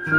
সুপ্রিয়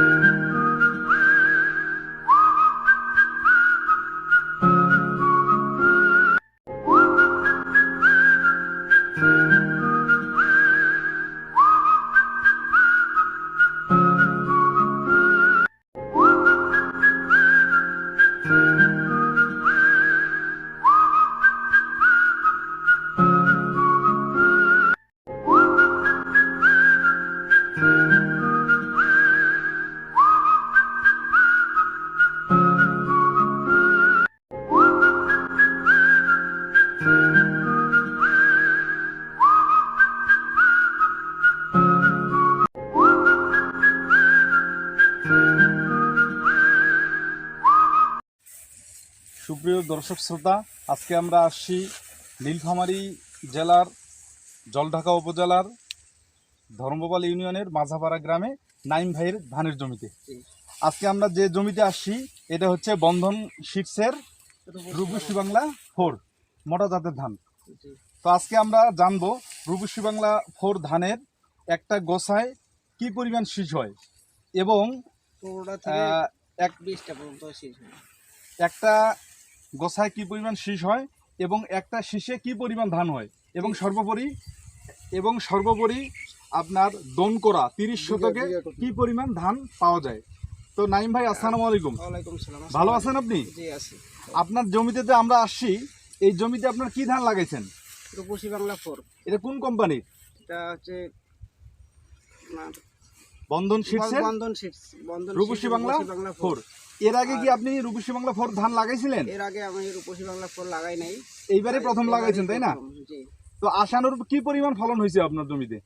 দর্শক শ্রোতা, আজকে আমরা আসছি নীলফামারী জেলার জলঢাকা উপজেলার ধর্মপাল ইউনিয়নের মাঝাপাড়া গ্রামে নাইম ভাইয়ের ধানের জমিতে। আজকে আমরা যে জমিতে আসছি এটা হচ্ছে বন্ধন সিডসের রূপসী বাংলা 4 মোটা জাতের ধান। তো আজকে আমরা জানবো রূপসী বাংলা 4 ধানের একটা গোছায় কি পরিমাণ শীষ হয় এবং একটা গোছায় কি পরিমাণ শীষ হয় এবং একটা শীষে কি পরিমাণ ধান হয় এবং সর্বোপরি আপনার দন করা 30 শতকে কি পরিমাণ ধান পাওয়া যায়। তো নাইম ভাই, আসসালামু আলাইকুম। ভালো আছেন আপনি? আপনার জমিতে যে আমরা আসছি, এই জমিতে আপনার কি ধান লাগাইছেন? রূপসী বাংলা 4। এটা কোন কোম্পানির? এটা হচ্ছে বন্ধন সিডসের রূপসী বাংলা 4। এর আগে কি আপনি রূপসী বাংলা 4 ধান লাগাইছিলেন? এর আগে আমি রূপসী বাংলা 4 লাগাই নাই, এইবারে প্রথম লাগাইছেন, তাই না? জি। তো আশানুরূপ কি পরিমাণ ফলন হয়েছে আপনার জমিতে?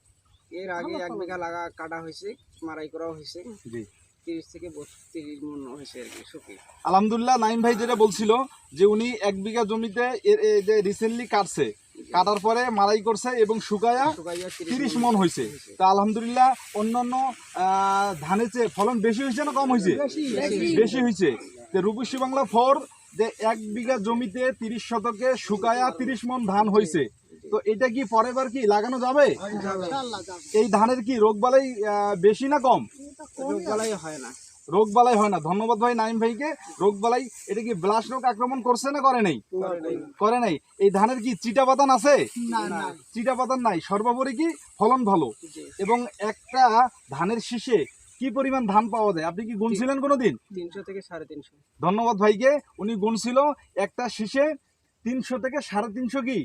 এর আগে 1 বিঘা কাটা হয়েছে, মারাই করা হয়েছে। জি। 30 থেকে 32 মণ হয়েছে আর কি শুকি। আলহামদুলিল্লাহ। নাইম ভাই যেটা বলছিল যে উনি 1 বিঘা জমিতে যে রিসেন্টলি কাটছে, কাটার পরে মারাই করছে এবং শুকায়া 30 মণ হয়েছে। তা আলহামদুলিল্লাহ অন্যান্য ধানের চেয়ে ফলন বেশি হয়েছে না কম হয়েছে? বেশি হয়েছে। যে রূপসী বাংলা 4 যে 1 বিঘা জমিতে 30 শতকে শুকায়া 30 মণ ধান হয়েছে, তো এটা কি পরেরবার কি লাগানো যাবে? এই ধানের কি রোগবালাই বেশি না কম? রোগবালাই হয় না। রোগবালাই হয় না। ধন্যবাদ ভাই নাইম ভাইকে। রোগবালাই এটা কি ব্লাস্ট রোগ আক্রমণ করছে না করে নাই? করে নাই। এই ধানের কি চিটা পাতান আছে? চিটা পাতান নাই। সর্বোপরি কি ফলন ভালো এবং একটা ধানের শীষে কি পরিমাণ ধান পাওয়া যায় আপনি কি গুনছিলেন কোনোদিন? 300 থেকে 350। ধন্যবাদ ভাইকে, উনি গুনছিল একটা শীষে 300 থেকে 350 কি